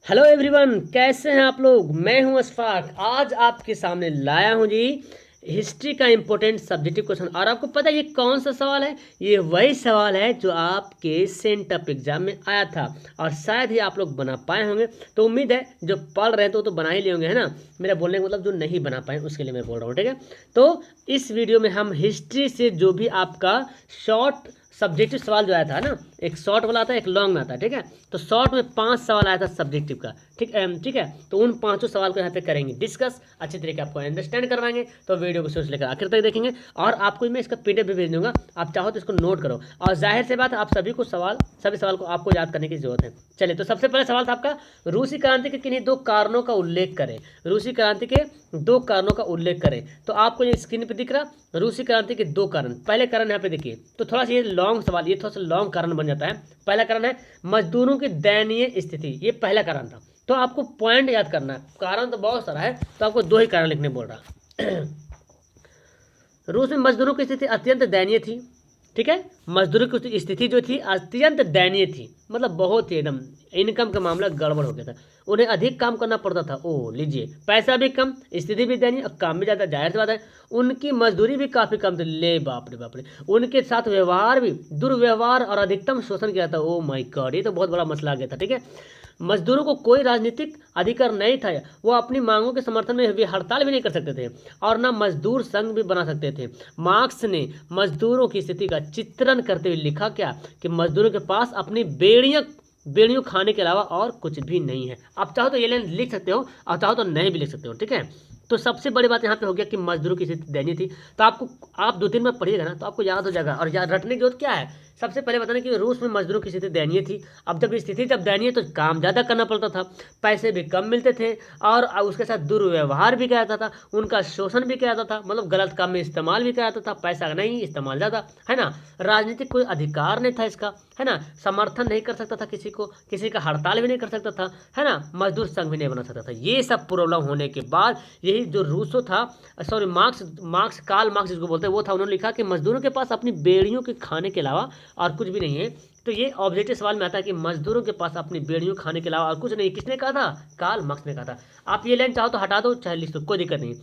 Hello everyone, कैसे हैं आप लोग। मैं हूं अशफाक। आज आपके सामने लाया हूं जी हिस्ट्री का इम्पोर्टेंट सब्जेक्टिव क्वेश्चन। और आपको पता है ये कौन सा सवाल है? ये वही सवाल है जो आपके सेंटअप एग्जाम में आया था और शायद ही आप लोग बना पाए होंगे। तो उम्मीद है जो पढ़ रहे हैं तो बना ही लिए होंगे, है ना। मेरा बोलने का मतलब जो नहीं बना पाए उसके लिए मैं बोल रहा हूँ, ठीक है। तो इस वीडियो में हम हिस्ट्री से जो भी आपका शॉर्ट सब्जेक्टिव सवाल जो आया था ना, एक शॉर्ट वाला आता है, एक लॉन्ग में आता है, ठीक है। तो शॉर्ट में 5 सवाल आया था सब्जेक्टिव का, ठीक है। तो उन पांचों सवाल को यहाँ पे करेंगे डिस्कस, अच्छे तरीके आपको अंडरस्टैंड करवाएंगे। तो वीडियो को शुरू से लेकर आखिर तक देखेंगे और आपको मैं इसका पीडीएफ भी भेज दूंगा, आप चाहो तो इसको नोट करो। और जाहिर सी बात है आप सभी सवाल को आपको याद करने की जरूरत है। चलिए, तो सबसे पहले सवाल था आपका, रूसी क्रांति के किन्हीं दो कारणों का उल्लेख करें। रूसी क्रांति के दो कारणों का उल्लेख करें। तो आपको ये स्क्रीन पे दिख रहा रूसी क्रांति के दो कारण। पहले कारण यहाँ पे देखिए, तो थोड़ा सा ये लॉन्ग सवाल, ये थोड़ा सा लॉन्ग कारण बन जाता है। पहला कारण है मजदूरों की दयनीय स्थिति, ये पहला कारण था। तो आपको पॉइंट याद करना है, कारण तो बहुत सारा है, तो आपको दो ही कारण लिखने बोल रहा। रूस में मजदूरों की स्थिति अत्यंत दयनीय थी, ठीक है। मजदूरों की स्थिति जो थी अत्यंत दयनीय थी, मतलब बहुत ही एकदम इनकम का मामला गड़बड़ हो गया था। उन्हें अधिक काम करना पड़ता था। ओ लीजिए, पैसा भी कम, स्थिति भी दयनीय और काम भी ज़्यादा। जाहिर सी बात है उनकी मजदूरी भी काफ़ी कम थी। ले बाप रे बाप रे, उनके साथ व्यवहार भी दुर्व्यवहार और अधिकतम शोषण किया था। ओ माय गॉड, ये तो बहुत बड़ा मसला आ गया था, ठीक है। मजदूरों को कोई राजनीतिक अधिकार नहीं था, वो अपनी मांगों के समर्थन में भी हड़ताल भी नहीं कर सकते थे और ना मजदूर संघ भी बना सकते थे। मार्क्स ने मजदूरों की स्थिति का चित्रण करते हुए लिखा क्या, कि मजदूरों के पास अपनी बेड़ियों खाने के अलावा और कुछ भी नहीं है। आप चाहो तो ये लाइन लिख सकते हो और चाहो तो नहीं भी लिख सकते हो, ठीक है। तो सबसे बड़ी बात यहाँ पे हो गया कि मजदूरों की स्थिति दयनीय थी। तो आपको, आप 2 दिन में पढ़िएगा ना तो आपको याद हो जाएगा। और याद रटने की जरूरत क्या है, सबसे पहले बताना कि रूस में मजदूरों की स्थिति दयनीय थी। अब जब स्थिति जब दयनीय तो काम ज़्यादा करना पड़ता था, पैसे भी कम मिलते थे और उसके साथ दुर्व्यवहार भी किया जाता था, उनका शोषण भी किया जाता था, मतलब गलत काम में इस्तेमाल भी किया जाता था, पैसा नहीं इस्तेमाल ज़्यादा, है ना। राजनीतिक कोई अधिकार नहीं था इसका, है ना। समर्थन नहीं कर सकता था किसी को, किसी का हड़ताल भी नहीं कर सकता था, है ना। मजदूर संघ भी नहीं बना सकता था। ये सब प्रॉब्लम होने के बाद यही जो रूसो था, सॉरी कार्ल मार्क्स जिसको बोलते हैं, वो था। उन्होंने लिखा कि मजदूरों के पास अपनी बेड़ियों के खाने के अलावा और कुछ भी नहीं है। तो ये ऑब्जेक्टिव सवाल में आता है कि मजदूरों के पास अपनी बेड़ियों खाने के अलावा और कुछ नहीं। किसने कहा था? कार्ल मार्क्स ने कहा था। आप ये लाइन चाहो तो हटा दो, चाहे लिख दो, कोई दिक्कत नहीं।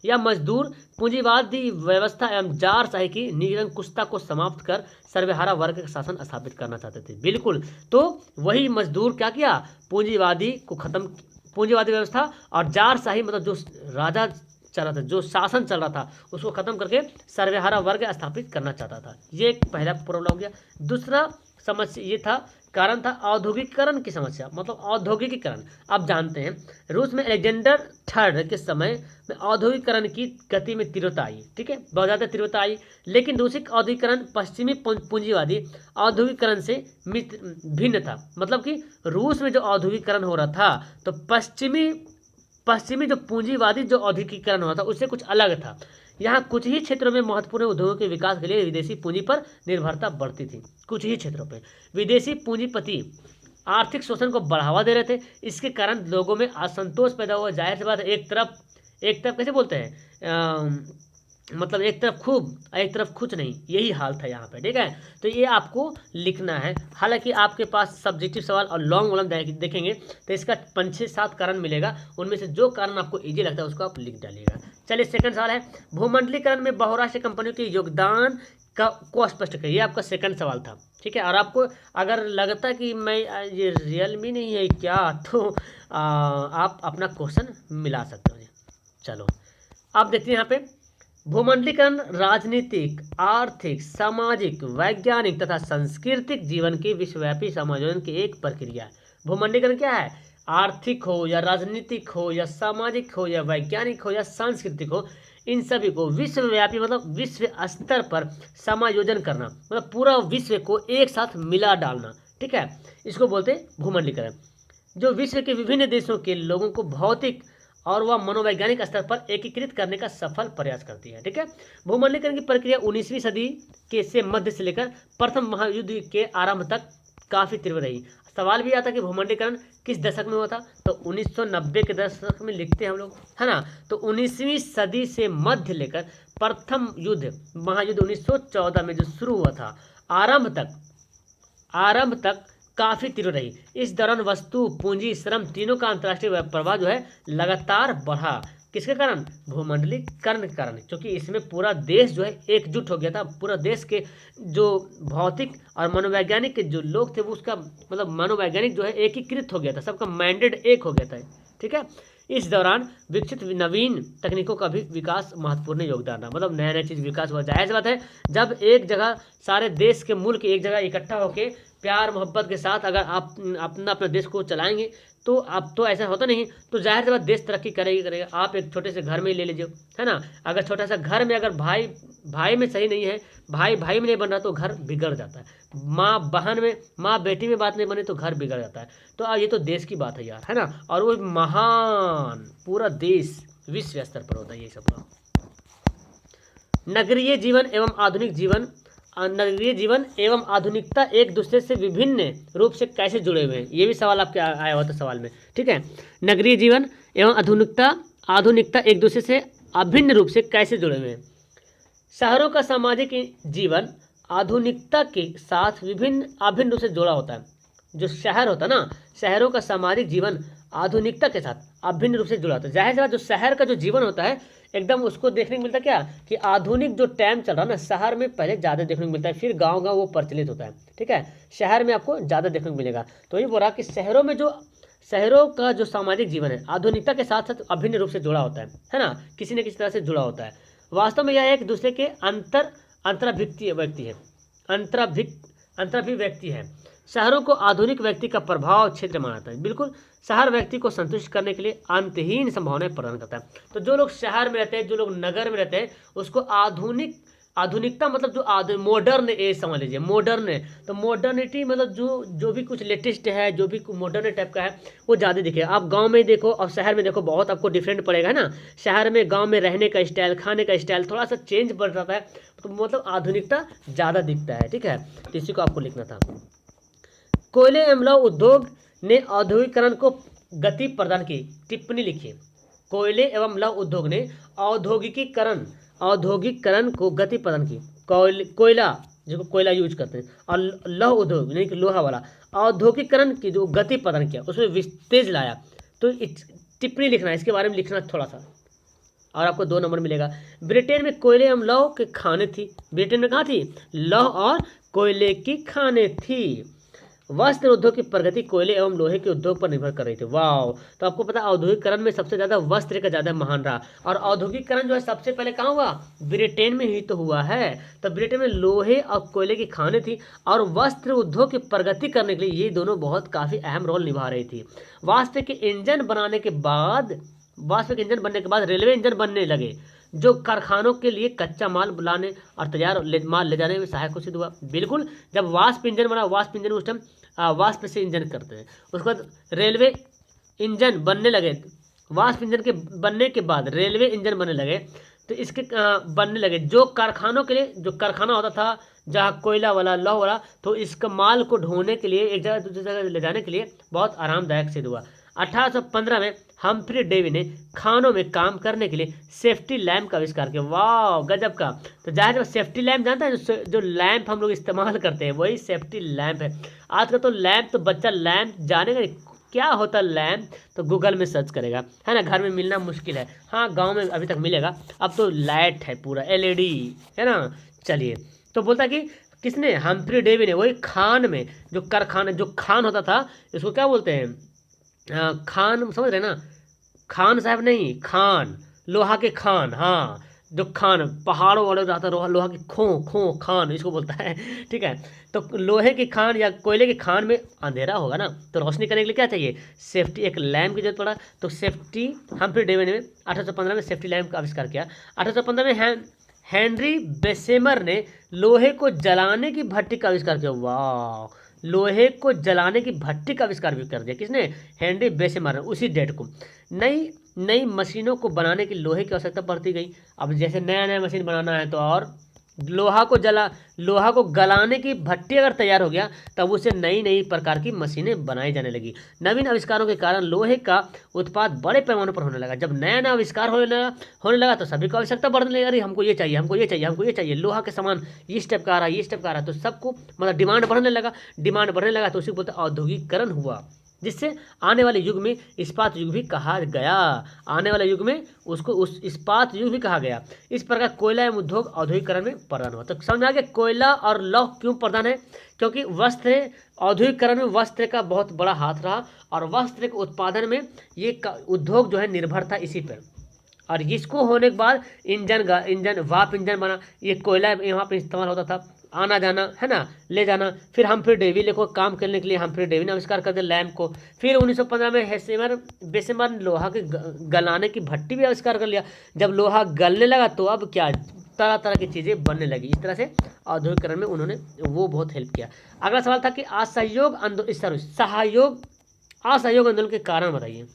या मजदूर पूंजीवादी व्यवस्था एवं जारशाही की निरंकुशता को समाप्त कर सर्वहारा वर्ग का शासन स्थापित करना चाहते थे। बिल्कुल। तो वही मजदूर क्या किया, पूंजीवादी को खत्म, पूंजीवादी व्यवस्था और जारशाही, मतलब जो राजा चल रहा था, जो शासन चल रहा था, उसको खत्म करके सर्वहारा वर्ग स्थापित करना चाहता था। ये एक पहला प्रॉब्लम हो गया। दूसरा समस्या ये था, कारण था औद्योगिकीकरण की समस्या, मतलब औद्योगिकीकरण। आप जानते हैं रूस में अलेक्जेंडर थर्ड के समय में औद्योगिकीकरण की गति में तीव्रता आई, ठीक है, बहुत ज़्यादा तीव्रता आई। लेकिन रूसी औद्योगिकीकरण पश्चिमी पूंजीवादी औद्योगिकीकरण से भिन्न था। मतलब कि रूस में जो औद्योगिकीकरण हो रहा था, तो पश्चिमी जो पूंजीवादी जो औद्योगिकीकरण हुआ था उससे कुछ अलग था। यहाँ कुछ ही क्षेत्रों में महत्वपूर्ण उद्योगों के विकास के लिए विदेशी पूंजी पर निर्भरता बढ़ती थी। कुछ ही क्षेत्रों पे विदेशी पूंजीपति आर्थिक शोषण को बढ़ावा दे रहे थे। इसके कारण लोगों में असंतोष पैदा हुआ। जाहिर सी बात है, एक तरफ कैसे बोलते हैं, मतलब एक तरफ खूब एक तरफ कुछ नहीं, यही हाल था यहाँ पे, ठीक है। तो ये आपको लिखना है। हालांकि आपके पास सब्जेक्टिव सवाल और लॉन्ग वॉलम देखेंगे तो इसका 5-6-7 कारण मिलेगा, उनमें से जो कारण आपको इजी लगता है उसको आप लिख डालिएगा। चलिए, सेकंड सवाल है, भूमंडलीकरण में बहुराष्ट्रीय कंपनियों के योगदान को स्पष्ट करिए। ये आपका सेकंड सवाल था, ठीक है। और आपको अगर लगता है कि मैं ये रियल में नहीं है क्या, तो आप अपना क्वेश्चन मिला सकते हो। चलो, आप देखते हैं यहाँ पे, भूमंडलीकरण राजनीतिक, आर्थिक, सामाजिक, वैज्ञानिक तथा सांस्कृतिक जीवन के विश्वव्यापी समायोजन की एक प्रक्रिया है। भूमंडलीकरण क्या है? आर्थिक हो या राजनीतिक हो या सामाजिक हो या वैज्ञानिक हो या सांस्कृतिक हो, इन सभी को विश्वव्यापी, मतलब विश्व स्तर पर समायोजन करना, मतलब पूरा विश्व को एक साथ मिला डालना, ठीक है। इसको बोलते हैं भूमंडलीकरण, जो विश्व के विभिन्न देशों के लोगों को भौतिक और वह मनोवैज्ञानिक स्तर पर एकीकृत करने का सफल प्रयास करती है, ठीक है। भूमंडलीकरण की प्रक्रिया 19वीं सदी के से मध्य से लेकर प्रथम महायुद्ध के आरंभ तक काफी तीव्र रही। सवाल भी आता कि भूमंडलीकरण किस दशक में हुआ था, तो 1990 के दशक में लिखते हैं हम लोग, है ना। तो 19वीं सदी से मध्य लेकर प्रथम महायुद्ध 1914 में जो शुरू हुआ था, आरंभ तक काफ़ी तीव्र रही। इस दौरान वस्तु, पूंजी, श्रम तीनों का अंतर्राष्ट्रीय प्रवाह जो है लगातार बढ़ा। किसके कारण? भूमंडलीकरण के कारण, क्योंकि इसमें पूरा देश जो है एकजुट हो गया था। पूरा देश के जो भौतिक और मनोवैज्ञानिक के जो लोग थे वो उसका मतलब मनोवैज्ञानिक जो है एकीकृत हो गया था, सबका माइंडेड एक हो गया था। ठीक है। इस दौरान विकसित नवीन तकनीकों का भी विकास महत्वपूर्ण योगदान रहा, मतलब नया नया चीज़ विकास हुआ। जाहिर सी बात है, जब एक जगह सारे देश के मुल्क एक जगह इकट्ठा होकर प्यार मोहब्बत के साथ अगर आप अपना देश को चलाएंगे तो अब तो ऐसा होता नहीं, तो जाहिर सी बात देश तरक्की करेगा। आप एक छोटे से घर में ही ले लीजिए, है ना। अगर छोटा सा घर में अगर भाई भाई में सही नहीं है, भाई भाई में नहीं बन रहा तो घर बिगड़ जाता है। माँ बहन में, माँ बेटी में बात नहीं बने तो घर बिगड़ जाता है। तो अब ये तो देश की बात है यार, है ना। और वो महान पूरा देश विश्व स्तर पर होता है ये सब का। नगरीय जीवन एवं आधुनिक जीवन, नगरीय जीवन एवं आधुनिकता एक दूसरे से विभिन्न रूप से कैसे जुड़े हुए हैं, ये भी सवाल आपके आया हुआ था सवाल में। ठीक है। नगरीय जीवन एवं आधुनिकता एक दूसरे से अभिन्न रूप से कैसे जुड़े हुए हैं। शहरों का सामाजिक जीवन आधुनिकता के साथ अभिन्न रूप से जुड़ा होता है। जो शहर होता है ना, शहरों का सामाजिक जीवन आधुनिकता के साथ अभिन्न रूप से जुड़ा होता है। जाहिर सी बात जो शहर का जो जीवन होता है एकदम उसको देखने को मिलता है क्या कि आधुनिक जो टाइम चल रहा है ना, शहर में पहले ज़्यादा देखने को मिलता है, फिर गांव वो प्रचलित होता है। ठीक है। शहर में आपको ज़्यादा देखने को मिलेगा। तो ये बोल रहा कि शहरों का जो सामाजिक जीवन है आधुनिकता के साथ साथ अभिन्न रूप से जुड़ा होता है ना, किसी न किसी तरह से जुड़ा होता है। वास्तव में यह एक दूसरे के अंतराभिव्यक्ति है। शहरों को आधुनिक व्यक्ति का प्रभाव क्षेत्र माना जाता है। बिल्कुल, शहर व्यक्ति को संतुष्ट करने के लिए अंतहीन संभावनाएं प्रदान करता है। तो जो लोग शहर में रहते हैं, जो लोग नगर में रहते हैं, उसको आधुनिकता मतलब जो मॉडर्न एज समझ लीजिए, मॉडर्न है। तो मॉडर्निटी मतलब जो भी कुछ लेटेस्ट है, जो भी मॉडर्न टाइप का है वो ज़्यादा दिखेगा। आप गांव में देखो और शहर में देखो, बहुत आपको डिफरेंट पड़ेगा, है ना। शहर में गांव में रहने का स्टाइल, खाने का स्टाइल थोड़ा सा चेंज बढ़ जाता है, तो मतलब आधुनिकता ज़्यादा दिखता है। ठीक है। तो इसी को आपको लिखना था। कोयले एवं लौह उद्योग ने औद्योगिकरण को गति प्रदान की। टिप्पणी लिखिए। कोयले एवं लौह उद्योग ने औद्योगिकरण को गति प्रदान की। कोयला जिसको कोयला यूज करते हैं, और लौह उद्योग यानी कि लोहा वाला औद्योगिकरण की जो गति प्रदान किया, उसमें तेज लाया। तो टिप्पणी लिखना है, इसके बारे में लिखना थोड़ा सा, और आपको 2 नंबर मिलेगा। ब्रिटेन में कोयले एवं लौह की खानें थी। ब्रिटेन में कहाँ थी? लौह और कोयले की खानें थी। वस्त्र उद्योग की प्रगति कोयले एवं लोहे के उद्योग पर निर्भर कर रही थी। वाह। तो आपको पता है औद्योगिकरण में सबसे ज़्यादा वस्त्र का ज़्यादा महान रहा, और औद्योगिकरण जो है सबसे पहले कहाँ हुआ? ब्रिटेन में ही तो हुआ है। तो ब्रिटेन में लोहे और कोयले की खानें थी, और वस्त्र उद्योग की प्रगति करने के लिए ये दोनों बहुत काफ़ी अहम रोल निभा रही थी। वास्प के इंजन बनने के बाद रेलवे इंजन बनने लगे, जो कारखानों के लिए कच्चा माल लाने और तैयार माल ले जाने में सहायक सिद्ध हुआ। बिल्कुल, जब वाष्प इंजन बना, वाष्प इंजन उस टाइम वाष्प से इंजन करते हैं, उसके बाद रेलवे इंजन बनने लगे। वाष्प इंजन के बनने के बाद रेलवे इंजन बनने लगे, तो इसके बनने लगे जो कारखानों के लिए, जो कारखाना होता था जहाँ कोयला वाला, लौह वाला, तो इसका माल को ढोने के लिए, एक जगह दूसरी जगह ले जाने के लिए बहुत आरामदायक सिद्ध हुआ। 1815 में हम्फ्री डेवी ने खानों में काम करने के लिए सेफ्टी लैम्प का आविष्कार किया। वाह, गजब का। तो जाहिर सेफ्टी लैम्प जानता है, जो लैम्प हम लोग इस्तेमाल करते हैं वही सेफ्टी लैम्प है। आजकल तो लैम्प, तो बच्चा लैम्प जानेगा क्या होता है लैम्प, तो गूगल में सर्च करेगा, है ना। घर में मिलना मुश्किल है, हाँ गांव में अभी तक मिलेगा, अब तो लाइट है पूरा LED, है ना। चलिए, तो बोलता कि किसने? हम्फ्री डेवी ने। वही खान में जो खान होता था, इसको क्या बोलते हैं? खान, समझ रहे ना, खान साहब नहीं, खान, लोहा के खान, हाँ, जो खान पहाड़ों वाले रहता है, लोहा की खो खान इसको बोलता है। ठीक है। तो लोहे की खान या कोयले की खान में अंधेरा होगा ना, तो रोशनी करने के लिए क्या चाहिए? सेफ्टी, एक लैम्प की जरूरत पड़ा। तो सेफ्टी हम्फ्री डेवी ने 1815 में सेफ्टी लैम्प का आविष्कार किया। 1815 में हेनरी बेसेमर ने लोहे को जलाने की भट्टी का आविष्कार किया। वाह, लोहे को जलाने की भट्टी का आविष्कार भी कर दिया। किसने? हेनरी बेसेमर ने, उसी डेट को। नई मशीनों को बनाने की लोहे की आवश्यकता पड़ती गई। अब जैसे नया मशीन बनाना है तो और लोहा को गलाने की भट्टी अगर तैयार हो गया तब उसे नई नई प्रकार की मशीनें बनाई जाने लगी। नवीन आविष्कारों के कारण लोहे का उत्पाद बड़े पैमाने पर होने लगा। जब नया नया आविष्कार होने लगा तो सभी को आवश्यकता बढ़ने लगी, अरे हमको ये चाहिए, हमको ये चाहिए, हमको ये चाहिए, लोहा के सामान इस टाइप का आ रहा है, इस टाइप का आ रहा है, तो सबको मतलब डिमांड बढ़ने लगा तो उसी को बोलते औद्योगिकरण हुआ, जिससे आने वाले युग में इस्पात युग भी कहा गया। आने वाले युग में उसको उस इस्पात युग भी कहा गया। इस प्रकार कोयला एवं उद्योग औद्योगिकरण में प्रधान हुआ। तो समझ में आ गया कोयला और लौह क्यों प्रधान है, क्योंकि वस्त्र औद्योगिकरण में वस्त्र का बहुत बड़ा हाथ रहा और वस्त्र के उत्पादन में ये उद्योग जो है निर्भर था इसी पर। और इसको होने के बाद इंजन वाप इंजन बना, ये कोयला यहाँ पे इस्तेमाल होता था, आना जाना है ना, ले जाना। फिर हम्फ्री डेवी को काम करने के लिए हम्फ्री डेवी ने आविष्कार कर दिया लैंप को। फिर 1915 में बेसेमर ने लोहा के गलाने की भट्टी भी आविष्कार कर लिया। जब लोहा गलने लगा तो अब क्या तरह तरह की चीज़ें बनने लगी। इस तरह से औद्योगिकरण में उन्होंने वो बहुत हेल्प किया। अगला सवाल था कि असहयोग आंदोलन के कारण बताइए।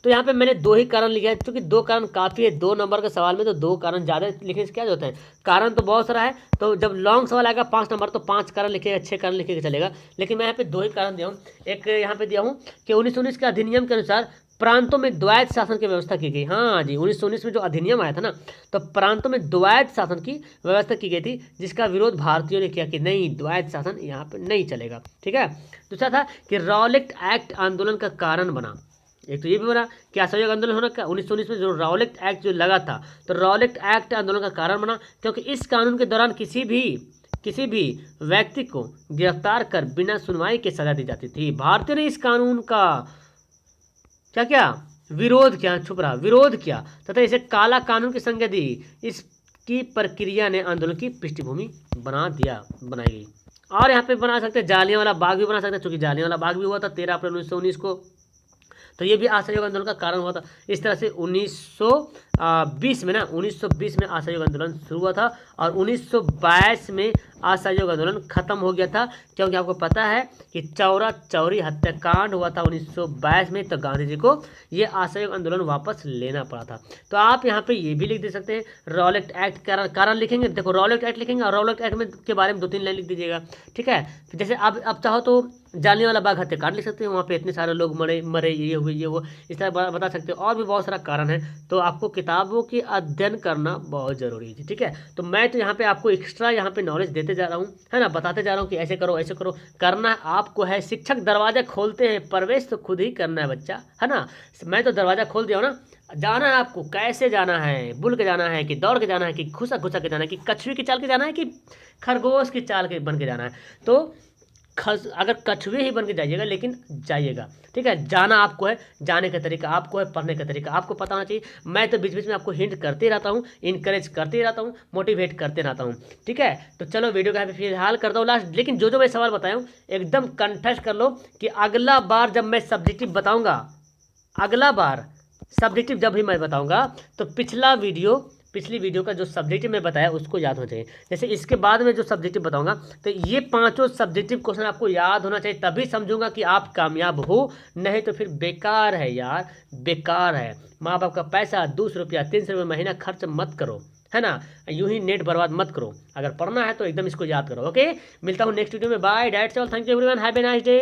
तो यहाँ पे मैंने 2 ही कारण लिखे हैं, क्योंकि 2 कारण काफ़ी है। 2 नंबर के सवाल में तो 2 कारण ज़्यादा लिखने से क्या होता है, कारण तो बहुत सारा है, तो जब लॉन्ग सवाल आएगा 5 नंबर तो 5 कारण लिखेगा, 6 कारण लिखेगा चलेगा। लेकिन मैं यहाँ पे 2 ही कारण दिया हूँ। एक यहाँ पे दिया हूँ कि 1919 के अधिनियम के अनुसार प्रांतों में द्वैत शासन की व्यवस्था की गई। हाँ जी, 1919 में जो अधिनियम आया था ना, तो प्रांतों में द्वैत शासन की व्यवस्था की गई थी, जिसका विरोध भारतीयों ने किया कि नहीं, द्वैत शासन यहाँ पर नहीं चलेगा। ठीक है। दूसरा था कि रॉलेट एक्ट आंदोलन का कारण बना। एक तो ये भी बना कि असहयोग आंदोलन होना का 1919 में जो रॉलेट एक्ट जो लगा था, तो रॉलेट एक्ट आंदोलन का कारण बना, क्योंकि इस कानून के दौरान किसी भी व्यक्ति को गिरफ्तार कर बिना सुनवाई के सजा दी जाती थी। भारतीयों ने इस कानून का क्या विरोध किया तथा इसे काला कानून की संज्ञा दी। इसकी प्रक्रिया ने आंदोलन की पृष्ठभूमि बनाई गई। और यहाँ पे बना सकते हैं जालियांवाला बाग भी बना सकते हैं, क्योंकि जालियांवाला बाग भी हुआ था 13 अप्रैल 1919 को, तो ये भी असहयोग आंदोलन का कारण हुआ था। इस तरह से 1920 में असहयोग आंदोलन शुरू हुआ था और 1922 में असहयोग आंदोलन खत्म हो गया था, क्योंकि आपको पता है कि चौरा चौरी हत्याकांड हुआ था 1922 में, तो गांधी जी को ये असहयोग आंदोलन वापस लेना पड़ा था। तो आप यहाँ पे ये भी लिख दे सकते हैं, रॉलेट एक्ट कारण लिखेंगे, देखो रॉलेट एक्ट लिखेंगे और रॉलेट एक्ट में के बारे में 2-3 लाइन लिख दीजिएगा। ठीक है। जैसे अब चाहो तो जालियांवाला बाग हत्याकांड लिख सकते हैं, वहाँ पे इतने सारे लोग मरे ये हुए ये वो, इस तरह बता सकते हो। और भी बहुत सारा कारण है, तो आपको किताबों की अध्ययन करना बहुत ज़रूरी है। ठीक है। तो मैं तो यहाँ पे आपको एक्स्ट्रा यहाँ पे नॉलेज देते जा रहा हूँ, है ना, बताते जा रहा हूँ कि ऐसे करो करना आपको है। शिक्षक दरवाजा खोलते हैं, प्रवेश तो खुद ही करना है बच्चा, है ना। मैं तो दरवाजा खोल दिया हूँ ना, जाना है आपको, कैसे जाना है, बुल के जाना है कि दौड़ के जाना है कि घुसा के जाना है कि कछुए की चाल के जाना है कि खरगोश की चाल के बन के जाना है। तो अगर कछुए ही बन के जाइएगा, लेकिन जाइएगा। ठीक है। जाना आपको है, जाने का तरीका आपको है, पढ़ने का तरीका आपको पता होना चाहिए। मैं तो बीच बीच में आपको हिंट करते रहता हूँ, इनकरेज करते रहता हूँ, मोटिवेट करते रहता हूँ। ठीक है। तो चलो वीडियो का फिलहाल करता हूँ लास्ट, लेकिन जो मैं सवाल बताया हूँ एकदम कंठस्थ कर लो कि अगला बार जब मैं सब्जेक्टिव बताऊँगा, अगला बार सब्जेक्टिव जब भी मैं बताऊँगा, तो पिछली वीडियो का जो सब्जेक्टिव मैं बताया उसको याद होना चाहिए। जैसे इसके बाद में जो सब्जेक्टिव बताऊंगा, तो ये 5 सब्जेक्टिव क्वेश्चन आपको याद होना चाहिए, तभी समझूंगा कि आप कामयाब हो, नहीं तो फिर बेकार है यार, बेकार है। माँ बाप का पैसा 200 रुपया 300 रुपये महीना खर्च मत करो, है ना, यूं ही नेट बर्बाद मत करो। अगर पढ़ना है तो एकदम इसको याद करो। ओके, मिलता हूँ नेक्स्ट वीडियो में। Bye, that's all, thank you everyone, have a nice day.